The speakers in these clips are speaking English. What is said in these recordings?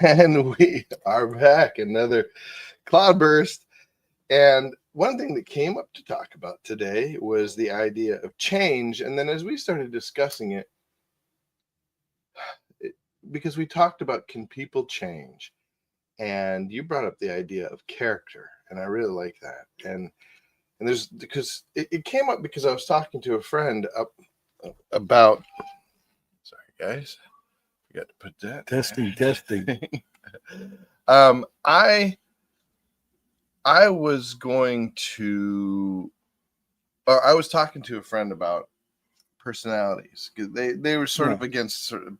And we are back, another Cloudburst. And one thing that came up to talk about today was the idea of change. And then as we started discussing it, because we talked about can people change? And you brought up the idea of character, and I really like that. And there's because it came up because I was talking to a friend about. Sorry, guys, forgot to put that. Testing. I was going to, or I was talking to a friend about personalities because they were sort of against sort of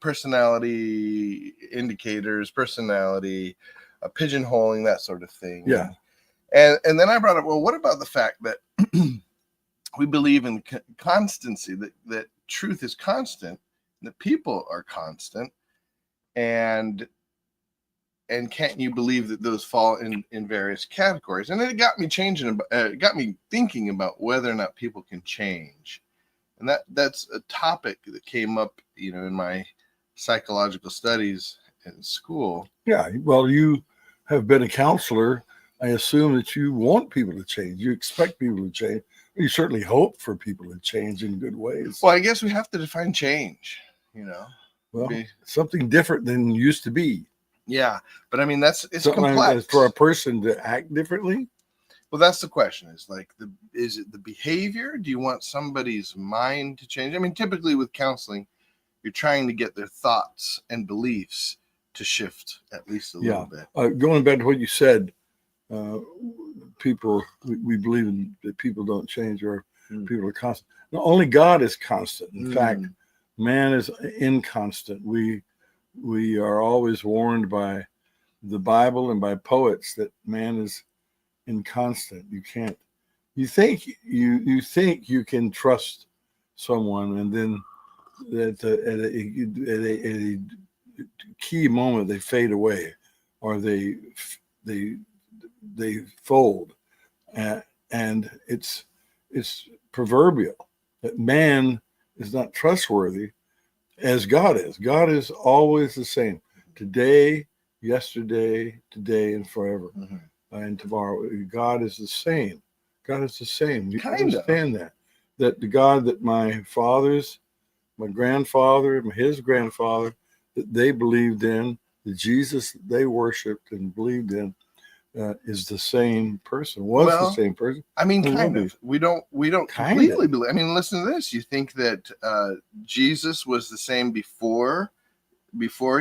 personality indicators, personality pigeonholing, that sort of thing. Yeah. And then I brought up, well, what about the fact that we believe in constancy, that truth is constant, that people are constant, and can't you believe that those fall in various categories? And it got me got me thinking about whether or not people can change. And that's a topic that came up, in my psychological studies in school. Yeah, well, you have been a counselor. I assume that you want people to change. You expect people to change. You certainly hope for people to change in good ways. Well, I guess we have to define change, Well, something different than used to be. Yeah, but I mean, it's something complex. For a person to act differently? Well, that's the question. Is it the behavior? Do you want somebody's mind to change? I mean, typically with counseling, you're trying to get their thoughts and beliefs to shift at least a little bit. Going back to what you said, people, we believe that people don't change, or people are constant. No, only God is constant. In fact, man is inconstant. We are always warned by the Bible and by poets that man is inconstant. You think you can trust someone, and then at a key moment they fade away, or they fold, and it's proverbial that man is not trustworthy as God is. God is always the same, today, yesterday, today, and forever. And tomorrow. God is the same. God is the same. You understand that the God that my fathers, my grandfather, his grandfather, that they believed in, the Jesus that they worshipped and believed in, is the same person. The same person. I mean, kind of. We don't completely believe. I mean, listen to this. You think that Jesus was the same before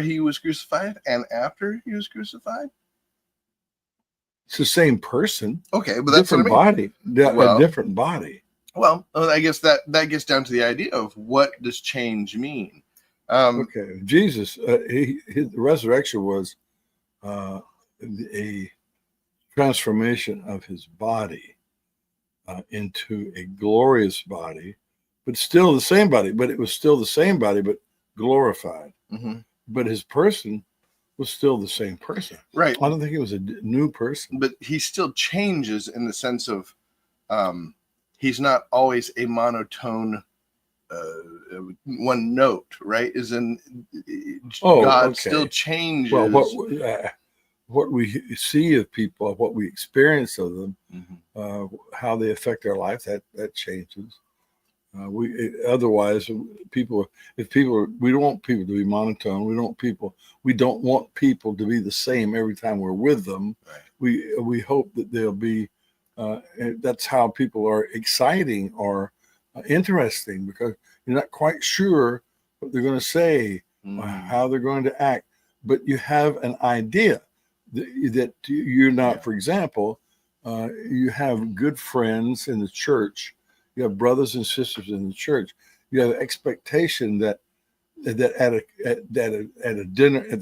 he was crucified and after he was crucified? It's the same person. Okay, but that's different body. A different body. Well, I guess that gets down to the idea of what does change mean. Okay, Jesus, his resurrection was a transformation of his body into a glorious body, but still the same body. But it was still the same body, but glorified. But his person was still the same person. Right. I don't think he was a new person. But he still changes in the sense of he's not always a monotone one note, right? God still changes. Well, what we see of people, what we experience of them, how they affect their life, that changes. Otherwise, we don't want people to be monotone. We don't want people to be the same every time we're with them. Right. We hope that they'll be. That's how people are exciting or interesting, because you're not quite sure what they're going to say, or how they're going to act, but you have an idea that you're not. Yeah. For example, you have good friends in the church. You have brothers and sisters in the church. You have expectation that at the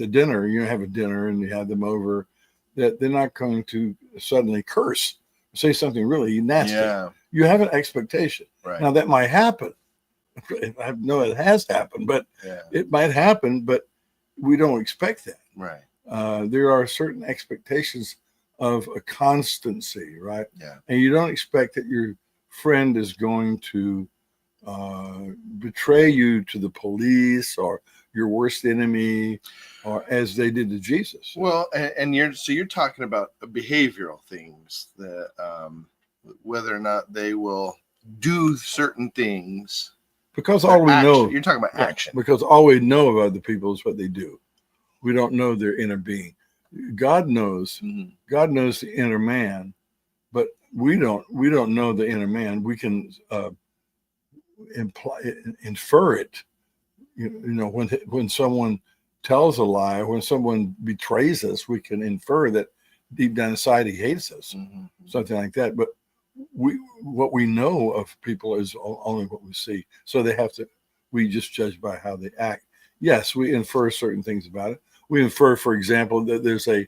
dinner, you have a dinner and you have them over, that they're not going to suddenly curse, say something really nasty. Yeah. You have an expectation. Right. Now that might happen. I know it has happened, but it might happen, but we don't expect that. Right. There are certain expectations of a constancy, right? Yeah. And you don't expect that your friend is going to betray you to the police or your worst enemy, or as they did to Jesus. Well, and you're talking about behavioral things, that whether or not they will do certain things. Because all we know, you're talking about action. Because all we know of other people is what they do. We don't know their inner being. God knows. Mm-hmm. God knows the inner man, but we don't know the inner man. We can infer it. You know, when someone tells a lie, when someone betrays us, we can infer that deep down inside he hates us, mm-hmm. something like that. But what we know of people is only what we see. So we just judge by how they act. Yes, we infer certain things about it. We infer, for example, that there's a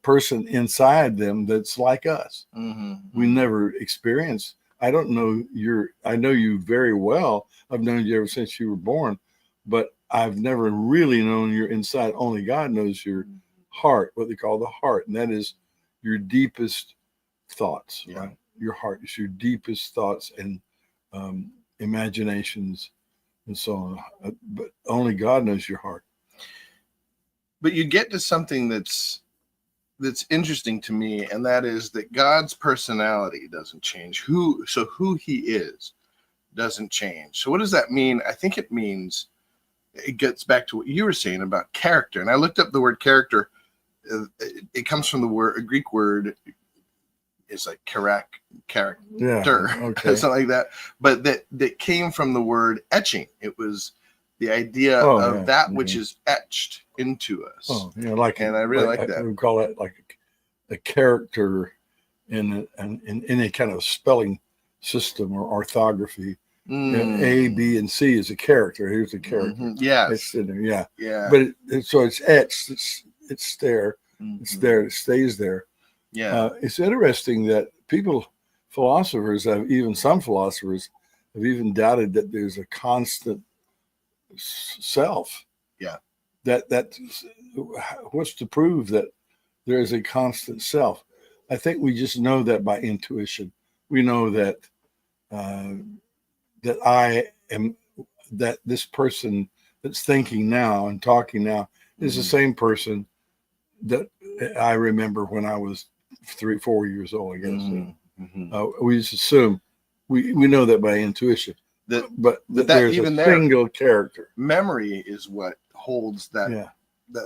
person inside them that's like us. Mm-hmm. We never experience. I don't know I know you very well. I've known you ever since you were born, but I've never really known your inside. Only God knows your heart, what they call the heart, and that is your deepest thoughts, right? Your heart is your deepest thoughts and imaginations and so on. But only God knows your heart. But you get to something that's interesting to me, and that is that God's personality doesn't change. Who he is doesn't change. So what does that mean? I think it means, it gets back to what you were saying about character. And I looked up the word character. It comes from a Greek word. It's like character, okay. something like that. But that came from the word etching. It was the idea of that which is etched into us. Oh, and I really like that. We call that like a character in any kind of spelling system or orthography. A, B, and C is a character. Here's a character. Mm-hmm. Yes. It's in there. Yeah. But so it's etched. It's there. Mm-hmm. It's there. It stays there. Yeah. It's interesting that some philosophers have even doubted that there's a constant self. Yeah. That what's to prove that there is a constant self? I think we just know that by intuition. We know that that this person that's thinking now and talking now is the same person that I remember when I was 3-4 years old, I guess. Mm-hmm. We just assume we know that by intuition. But there's a single character. Memory is what holds that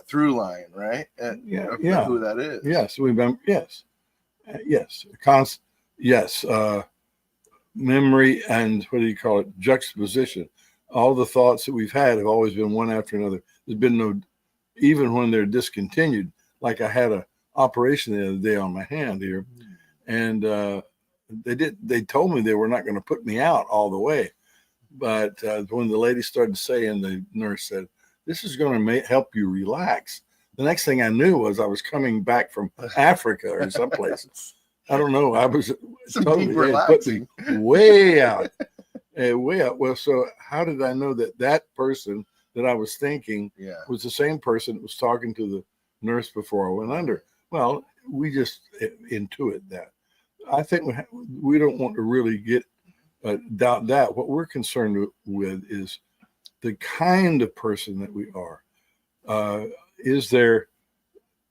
through line, right? Who that is. Yes, we remember. Yes. Memory and what do you call it? Juxtaposition. All the thoughts that we've had have always been one after another. There's been no, even when they're discontinued. Like I had an operation the other day on my hand here, and they told me they were not going to put me out all the way. But when the lady started saying, the nurse said, "This is going to help you relax." The next thing I knew was I was coming back from Africa or someplace. I don't know. I was totally relaxing, way out, way out. Well, so how did I know that person that I was thinking was the same person that was talking to the nurse before I went under? Well, we just intuit that. I think we don't want to really doubt that. What we're concerned with is the kind of person that we are.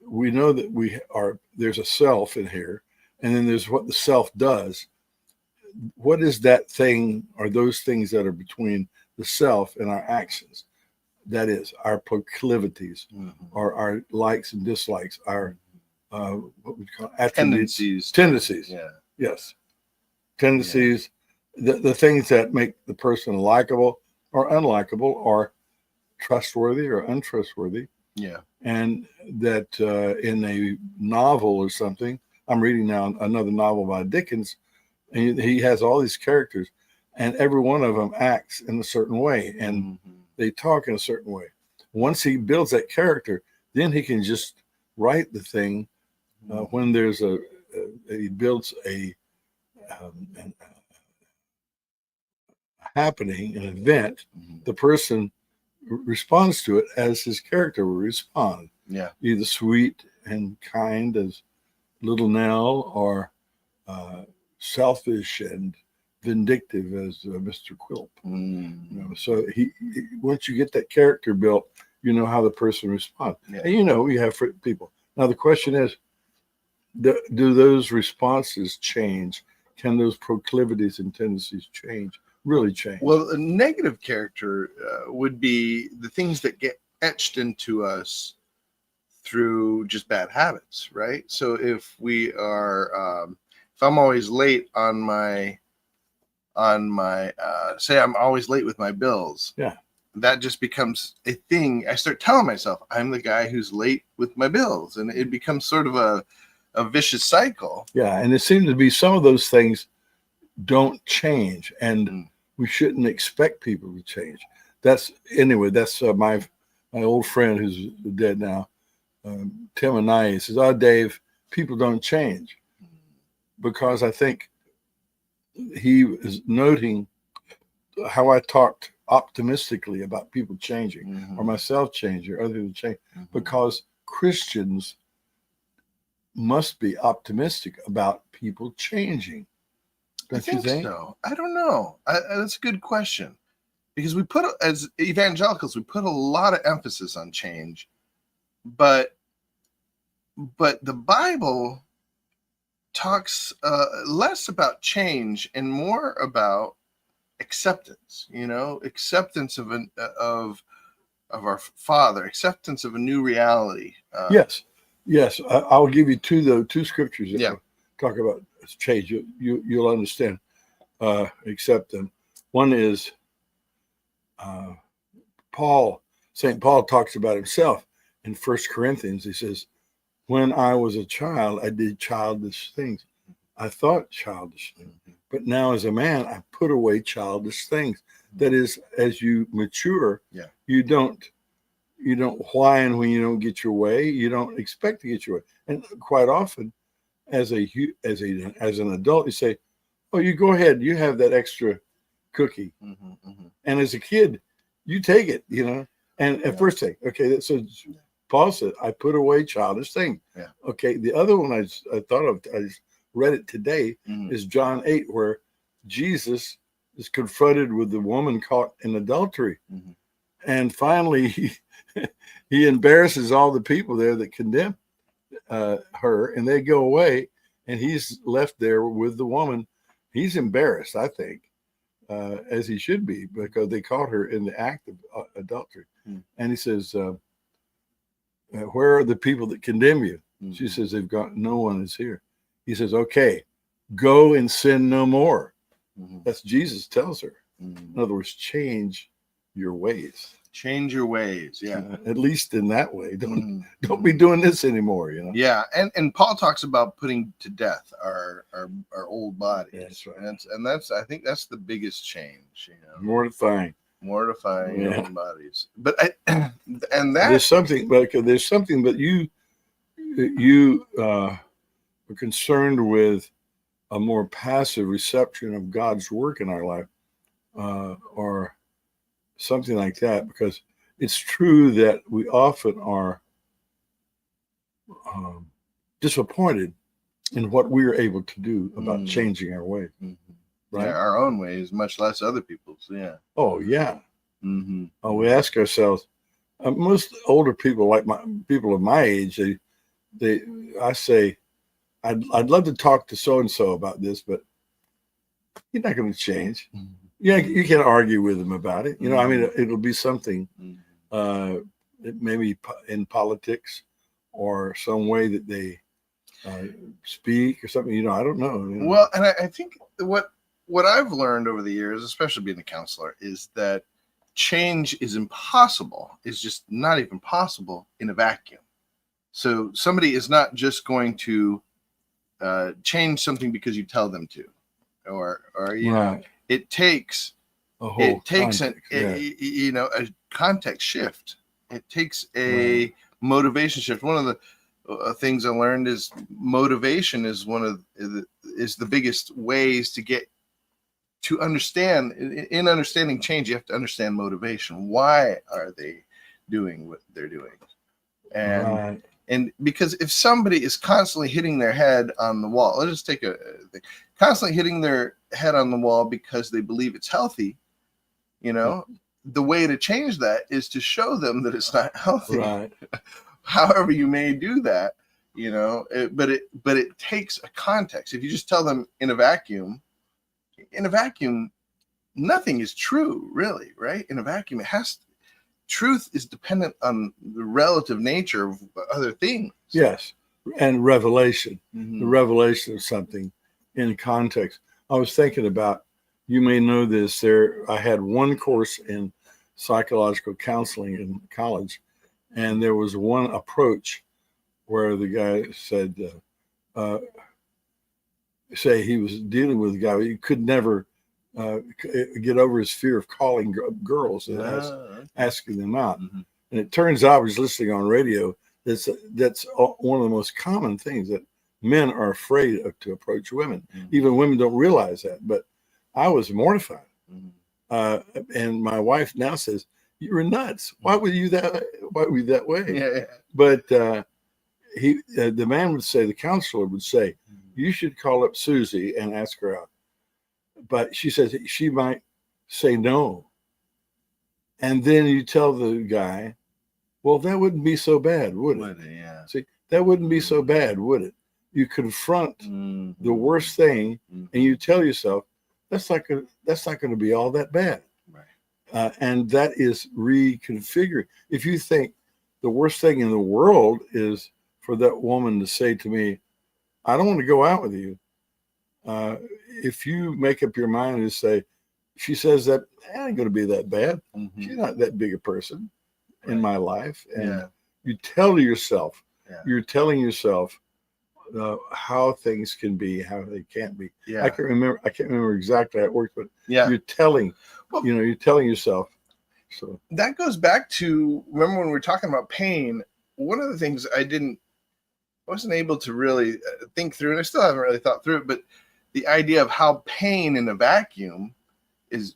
We know that there's a self in here, and then there's what the self does. What is that thing or those things that are between the self and our actions? That is our proclivities, or our likes and dislikes, our what we call attributes, tendencies. Yeah. Yes. Tendencies, the things that make the person likable or unlikable, or trustworthy or untrustworthy. Yeah. And that in a novel or something, I'm reading now another novel by Dickens, and he has all these characters, and every one of them acts in a certain way, and they talk in a certain way. Once he builds that character, then he can just write the thing. When there's he builds a happening, an event, the person responds to it as his character will respond. Yeah. Either sweet and kind as Little Nell, or selfish and vindictive as Mr. Quilp. Mm. You know, so once you get that character built, you know how the person responds. Yeah. And you know, you have people. Now the question is, do those responses change? Can those proclivities and tendencies change? Really change? Well, a negative character would be the things that get etched into us through just bad habits, right? So if we are, if I'm always late on my say I'm always late with my bills, yeah, that just becomes a thing. I start telling myself I'm the guy who's late with my bills, and it becomes sort of a vicious cycle. Yeah, and it seems to be some of those things don't change, and we shouldn't expect people to change. That's my old friend who's dead now, Tim and I. He says, "Oh, Dave, people don't change," because I think he is noting how I talked optimistically about people changing, or myself changing, or other people changing, because Christians must be optimistic about people changing. Don't you think so? I don't know. That's a good question, because as evangelicals, we put a lot of emphasis on change, but the Bible talks less about change and more about acceptance. You know, acceptance of our Father, acceptance of a new reality. Yes. I'll give you two scriptures that talk about change. You'll understand. Accept them. One is St. Paul talks about himself in 1 Corinthians. He says, "When I was a child, I did childish things. I thought childish things. But now as a man, I put away childish things." That is, as you mature, you don't whine when you don't get your way. You don't expect to get your way. And quite often, as an adult, you say, "Oh, you go ahead. You have that extra cookie." And as a kid, you take it, you know. And at first say, okay, so Paul said, "I put away childish things." Yeah. Okay. The other one I thought of, I just read it today, is John 8, where Jesus is confronted with the woman caught in adultery. And finally, he embarrasses all the people there that condemn her, and they go away, and he's left there with the woman. He's embarrassed, I think, as he should be, because they caught her in the act of adultery. And he says, "Where are the people that condemn you?" She says, "They've got, no one is here." He says, "Okay, go and sin no more." That's Jesus tells her. In other words, change your ways. Change your ways, at least in that way. Don't be doing this anymore, you know. Yeah, and Paul talks about putting to death our old bodies. That's right. And that's I think that's the biggest change, you know. Mortifying your own bodies. But there's something that you are concerned with, a more passive reception of God's work in our life, or something like that, because it's true that we often are disappointed in what we're able to do about changing our ways. Right? Yeah, our own ways, much less other people's. Yeah. Oh, yeah. We ask ourselves, most older people, like people of my age, I say, I'd love to talk to so-and-so about this, but you're not going to change. Yeah, you can argue with them about it. You know, I mean, it'll be something, maybe in politics or some way that they speak or something. You know, I don't know. You know? Well, and I think what I've learned over the years, especially being a counselor, is that change is impossible. It's just not even possible in a vacuum. So somebody is not just going to change something because you tell them to, or you know. It takes a context shift. It takes a motivation shift. One of the things I learned is motivation is the biggest ways to get to understand. In understanding change, you have to understand motivation. Why are they doing what they're doing? And And because if somebody is constantly hitting their head on the wall, let's just take a thing, constantly hitting their head on the wall because they believe it's healthy, the way to change that is to show them that it's not healthy. Right. However you may do that, but it takes a context. If you just tell them in a vacuum, nothing is true, really, right? In a vacuum, truth is dependent on the relative nature of other things. Yes. And revelation, Mm-hmm. the revelation of something in context. I was thinking about, you may know this, I had one course in psychological counseling in college, and there was one approach where the guy said, say he was dealing with a guy, he could never get over his fear of calling girls and asking them out. Mm-hmm. And it turns out, I was listening on radio, that's one of the most common things, that men are afraid to approach women. Mm-hmm. Even women don't realize that, but I was mortified. Mm-hmm. And my wife now says, "You were nuts. Why were you that way?" Yeah. But the man would say, the counselor would say, "You should call up Susie and ask her out." But she says she might say no. And then you tell the guy, "Well, that wouldn't be so bad, would it?" Yeah. See, that wouldn't be so bad, would it? You confront the worst thing, and you tell yourself, that's not going to be all that bad. Right. And that is reconfiguring. If you think the worst thing in the world is for that woman to say to me, "I don't want to go out with you," if you make up your mind and say, she says that, "It ain't going to be that bad. Mm-hmm. She's not that big a person in my life." And you tell yourself, you're telling yourself how things can be, how they can't be. Yeah. I can't remember exactly how it works, but yeah. you're telling yourself. So that goes back to, remember when we were talking about pain, one of the things I wasn't able to really think through, and I still haven't really thought through it, but the idea of how pain in a vacuum is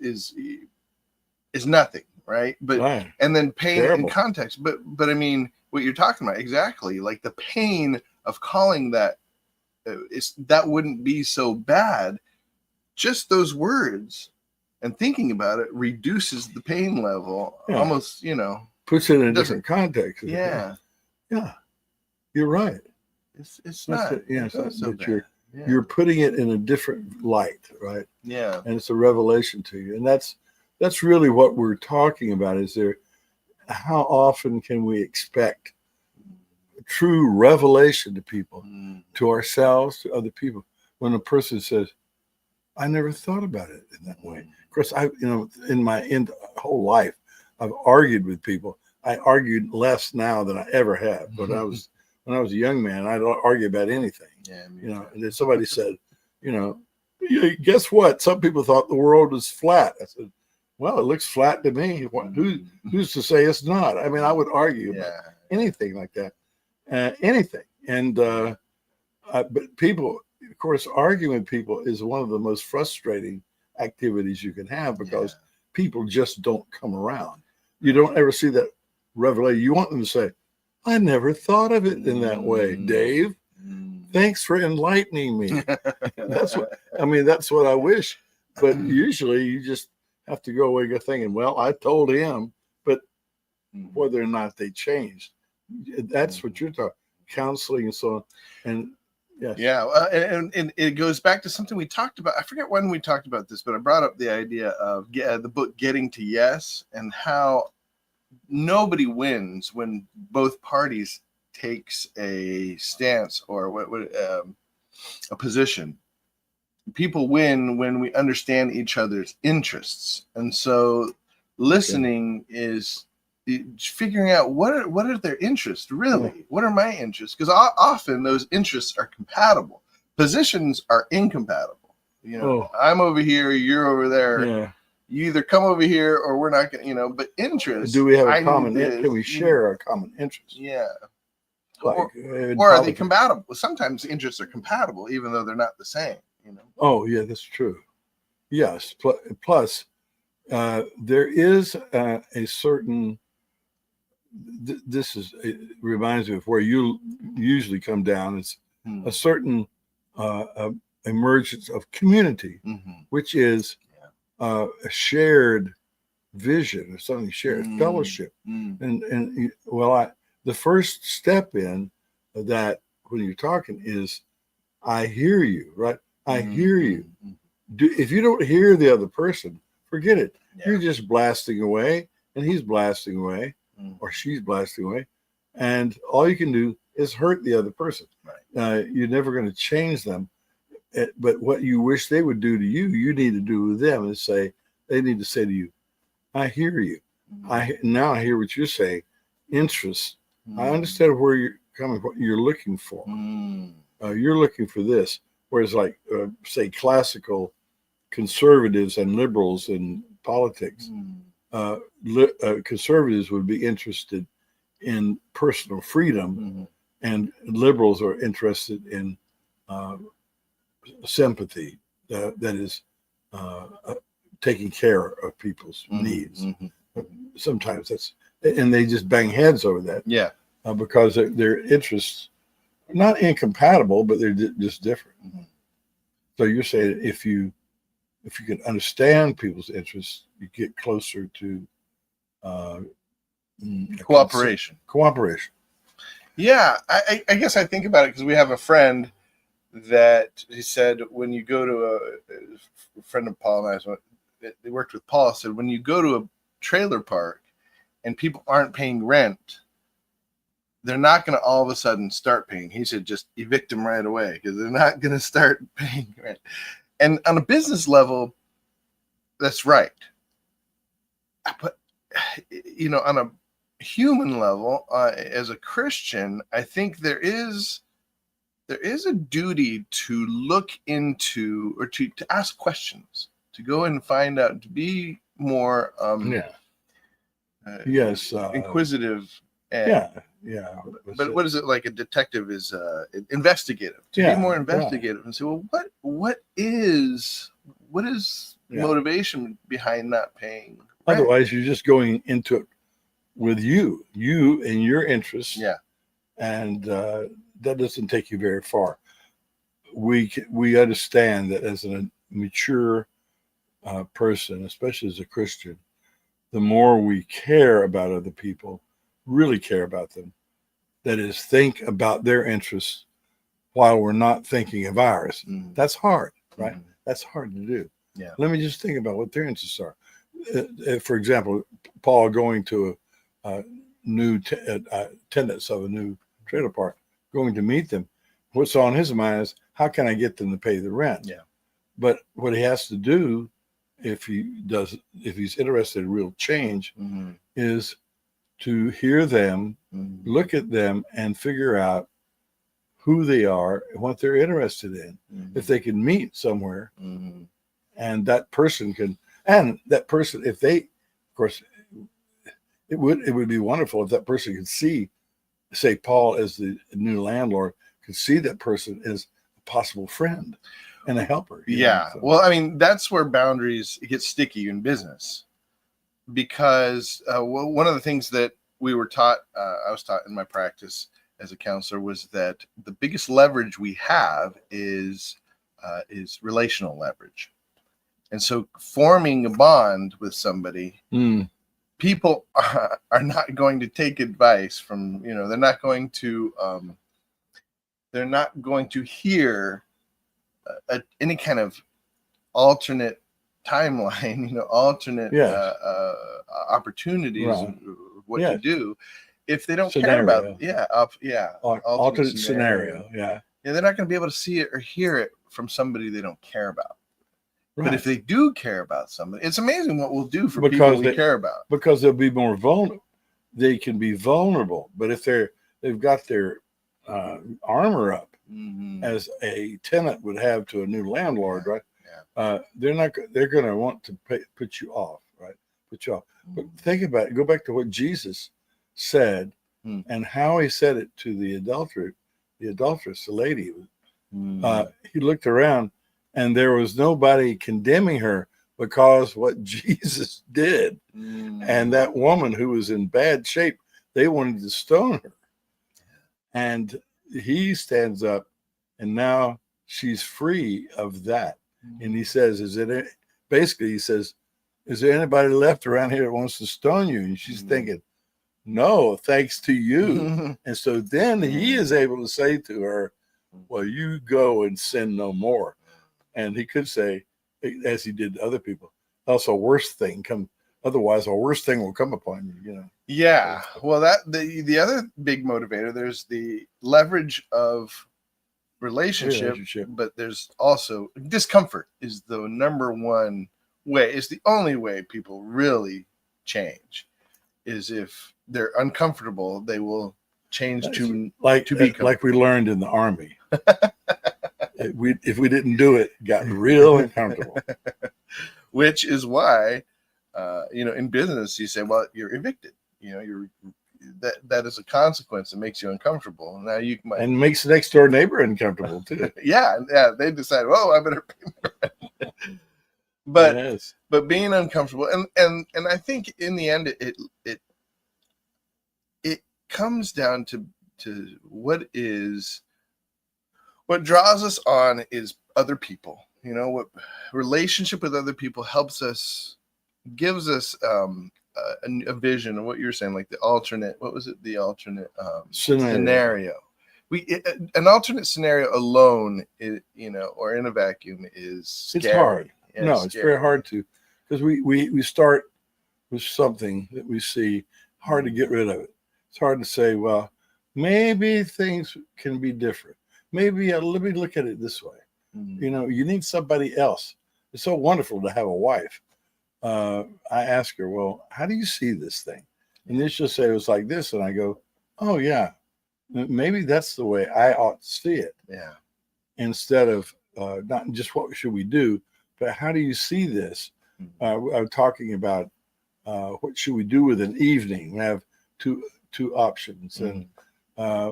nothing, right? But right. And then pain Terrible. in context, but I mean, what you're talking about, exactly, like the pain of calling that that wouldn't be so bad. Just those words and thinking about it reduces the pain level, almost, puts it in a different context. Yeah. You're right. It's not. You're putting it in a different light, right? Yeah. And it's a revelation to you. And that's really what we're talking about. Is there, how often can we expect true revelation to people, to ourselves, to other people, when a person says, "I never thought about it in that way"? Of course, in my whole life, I've argued with people. I argued less now than I ever have. But when I was a young man, I'd argue about anything. Yeah, and then somebody said, "Guess what? Some people thought the world was flat." I said, "Well, it looks flat to me. Who's to say it's not?" I mean, I would argue about anything like that, anything. And but people, of course, arguing with people is one of the most frustrating activities you can have, because people just don't come around. You don't ever see that revelation. You want them to say, "I never thought of it in that way, Dave. Thanks for enlightening me." That's what I wish. But usually you just have to go away thinking, "Well, I told him," but whether or not they changed, that's what you're talking, counseling and so on. And and it goes back to something we talked about. I forget when we talked about this, but I brought up the idea of the book Getting to Yes, and how nobody wins when both parties takes a stance or a position. People win when we understand each other's interests, and so listening is figuring out what are their interests really. What are my interests? Because often those interests are compatible. Positions are incompatible. I'm over here, you're over there. Yeah. You either come over here or we're not going to, but interest. Do we have a common, can we share a common interest? Yeah. Like, or are they compatible? Sometimes interests are compatible, even though they're not the same, Oh, yeah, that's true. Yes. Plus, there is a certain it reminds me of where you usually come down. It's a certain emergence of community, which is a shared vision or something shared, fellowship. And well, the first step in that when you're talking is, I hear you, right? I hear you. If you don't hear the other person, forget it. Yeah. You're just blasting away, and he's blasting away, or she's blasting away, and all you can do is hurt the other person. Right. You're never going to change them, but what you wish they would do to you, you need to do with them. And they need to say to you, I hear you. Now I hear what you're saying. Interest. I understand where you're coming from. You're looking for. You're looking for this. Whereas, like, say, classical conservatives and liberals in politics, conservatives would be interested in personal freedom, and liberals are interested in sympathy, that is taking care of people's needs. Sometimes and they just bang heads over that. Yeah, because their interests are not incompatible, but they're just different. So you're saying if you can understand people's interests, you get closer to cooperation. Yeah, I guess I think about it because we have a friend that he said when you go to a friend of Paul and I, they worked with Paul, said when you go to a trailer park and people aren't paying rent, they're not going to all of a sudden start paying. He said just evict them right away because they're not going to start paying rent. And on a business level, that's right. But, on a human level, as a Christian, I think there is a duty to look into, or to ask questions, to go and find out, to be more inquisitive. And, but what is it, like a detective is investigative, to be more investigative and say, well, what is motivation behind not paying rent? Otherwise you're just going into it with you and your interests, and that doesn't take you very far. We understand that as a mature person, especially as a Christian, the more we care about other people, really care about them, that is, think about their interests while we're not thinking of ours. That's hard, right? That's hard to do. Yeah. Let me just think about what their interests are. For example, Paul going to a new tenants of a new trailer park, going to meet them. What's on his mind is, how can I get them to pay the rent? Yeah. But what he has to do, if he's interested in real change, is to hear them, look at them, and figure out who they are and what they're interested in. If they can meet somewhere, and that person if they, of course, it would be wonderful if that person could see, say, Paul as the new landlord, could see that person as a possible friend and a helper. Yeah. So. Well, I mean, that's where boundaries get sticky in business. Because one of the things that we were taught, I was taught in my practice as a counselor, was that the biggest leverage we have is relational leverage. And so forming a bond with somebody, people are not going to take advice from, they're not going to hear any kind of alternate timeline, alternate opportunities of what to do if they don't care about alternate scenario. Yeah, they're not going to be able to see it or hear it from somebody they don't care about. Right. But if they do care about somebody, it's amazing what we'll do for people we care about. Because they'll be more vulnerable. They can be vulnerable, but if they've got their armor up, as a tenant would have to a new landlord, right? They're going to want to put you off, right? Put you off. But think about it. Go back to what Jesus said and how he said it to the adulteress, the lady. He looked around and there was nobody condemning her because what Jesus did. And that woman who was in bad shape, They wanted to stone her. And he stands up, and now she's free of that. And he says, basically, he says, is there anybody left around here that wants to stone you? And she's thinking, no, thanks to you. And so then he is able to say to her, well, you go and sin no more. And he could say, as he did to other people, else a worse thing come. Otherwise, a worse thing will come upon you. Yeah. Well, the other big motivator, there's the leverage of relationship, but there's also discomfort is the number one way. Is the only way people really change. Is if they're uncomfortable, they will change to be like we learned in the Army. If we didn't do it, got real uncomfortable. Which is why, in business, you say, well, you're evicted. That is a consequence that makes you uncomfortable. Now you might, and makes the next door neighbor uncomfortable too. yeah. They decide, oh, I better pay my rent. But being uncomfortable, and I think in the end, it comes down to what draws us on is other people. What relationship with other people helps us, gives us a vision of what you're saying, like the alternate. What was it? The alternate scenario. An alternate scenario alone, or in a vacuum, is scary. It's hard. Yeah, it's very hard to, because we start with something that we see, hard to get rid of it. It's hard to say, well, maybe things can be different. Maybe let me look at it this way. You need somebody else. It's so wonderful to have a wife. I ask her, well, how do you see this thing? And then she'll say it was like this, and I go, oh yeah, maybe that's the way I ought to see it. Yeah. Instead of not just what should we do, but how do you see this? I'm talking about what should we do with an evening? We have two options, and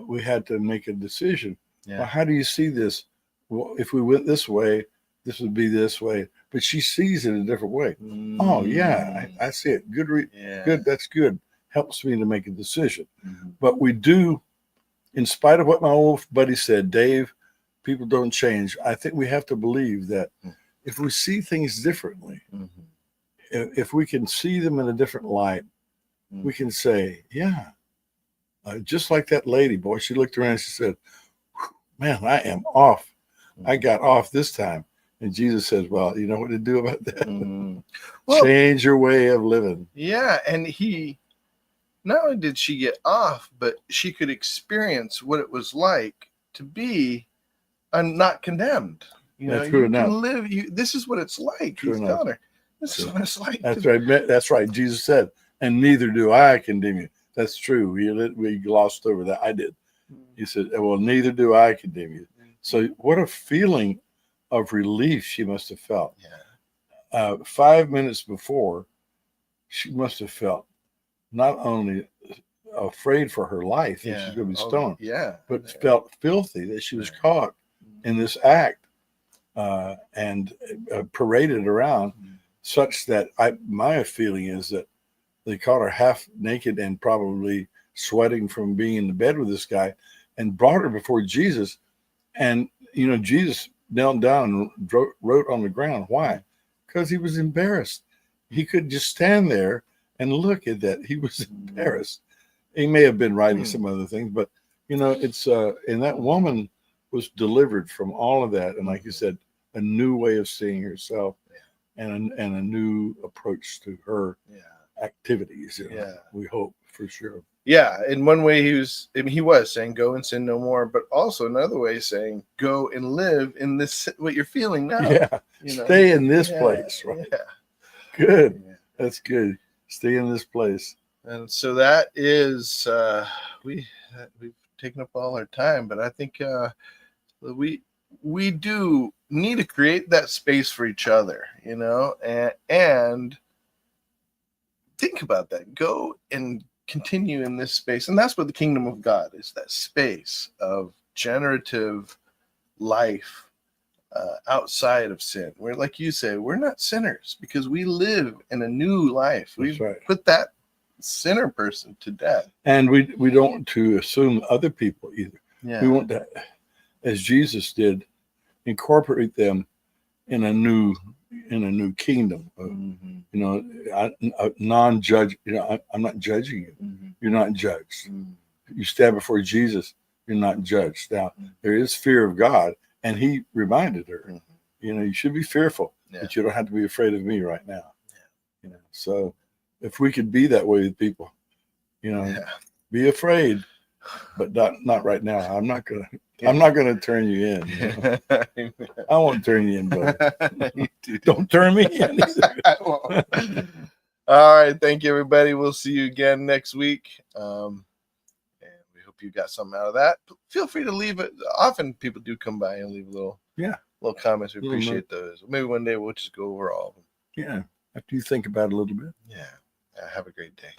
we had to make a decision. Yeah. Well, how do you see this? Well, if we went this way, this would be this way. But she sees it a different way. Oh yeah, I see it. Good. Good. That's good. Helps me to make a decision. But we do, in spite of what my old buddy said, Dave, people don't change. I think we have to believe that if we see things differently, if we can see them in a different light, we can say, yeah, just like that lady, boy, she looked around and she said, man, I am off. I got off this time. And Jesus says, well, you know what to do about that? Well, change your way of living. Yeah. And not only did she get off, but she could experience what it was like to be not condemned. That's true enough. Can live. This is what it's like. He's telling her, this is what it's like. That's right. That's right. Jesus said, and neither do I condemn you. That's true. We glossed over that. I did. He said, well, neither do I condemn you. So what a feeling of relief she must have felt. Yeah. 5 minutes before, she must have felt not only afraid for her life that she's going to be stoned, but felt filthy that she was caught in this act and paraded around, such that my feeling is that they caught her half naked and probably sweating from being in the bed with this guy, and brought her before Jesus. And Jesus knelt down and wrote on the ground. Why? Because he was embarrassed. He could just stand there and look at that. He was embarrassed. He may have been writing some other things, but it's and that woman was delivered from all of that. And like you said, a new way of seeing herself and a new approach to her activities. We hope for sure. Yeah, in one way he was saying go and sin no more, but also another way saying go and live in this what you're feeling now. Yeah, stay in this place, right? Yeah. Good. Yeah. That's good. Stay in this place. And so that is we've taken up all our time, but I think we do need to create that space for each other, and think about that. Go and continue in this space. And that's what the kingdom of God is, that space of generative life outside of sin. Where, like you say, we're not sinners because we live in a new life. We've put that sinner person to death. And we don't want to assume other people either. Yeah. We want to, as Jesus did, incorporate them in a new kingdom. Mm-hmm. You know, non-judge. You know, I'm not judging you. Mm-hmm. You're not judged. Mm-hmm. You stand before Jesus, you're not judged. Now, there is fear of God, and he reminded her, Mm-hmm. you know, you should be fearful, Yeah. but you don't have to be afraid of me right now. Yeah. You know, so if we could be that way with people, you know, Yeah. be afraid, but not right now. I'm not gonna turn you in. You know? I won't turn you in, buddy. Don't turn me in either. I won't. All right. Thank you, everybody. We'll see you again next week. And we hope you got something out of that. Feel free to leave it. Often people do come by and leave little comments. We appreciate those. Maybe one day we'll just go over all of them. Yeah. After you think about it a little bit. Yeah. Have a great day.